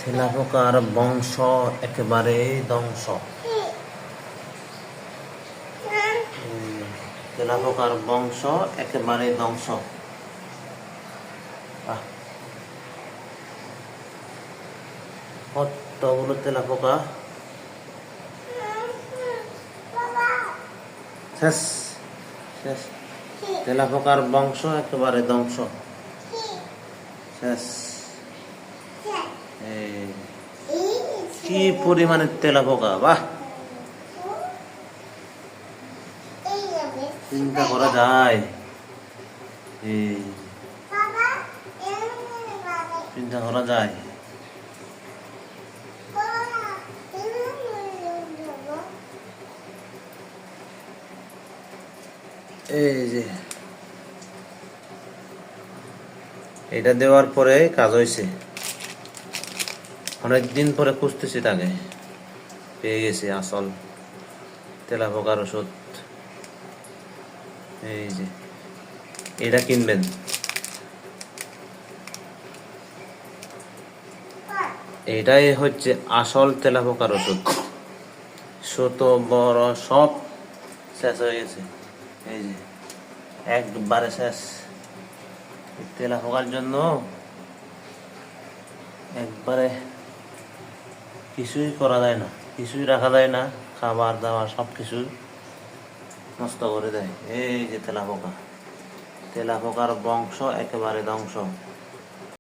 তেলাপোকার বংশ একেবারে ধ্বংস। তেলাপোকার বংশ একেবারে ধ্বংস। কতগুলো তেলাপোকা শেষ শেষ। তেলাপোকার বংশ একেবারে ধ্বংস শেষ। কি পরিমাণের তেলাপোকা! বাহ, চিন্তা করা যায়, চিন্তা করা যায়। এই যে এটা দেওয়ার পরে কাজ হয়েছে। অনেকদিন পরে খুঁজতেছি, তাকে পেয়ে গেছি আসল তেলাপোকার ওষুধ। এই যে এটা কিনবেন, এটাই হচ্ছে আসল তেলাপোকার ওষুধ। ছোট বড় সব শেষ হয়ে গেছে। এই যে একবারে শেষ। তেলাপোকার জন্য একবারে কিছুই করা যায় না, কিছুই রাখা যায় না, খাবার দাবার সব কিছু নষ্ট করে দেয়। এই যে তেলাপোকা, তেলাপোকার বংশ একেবারে ধ্বংস।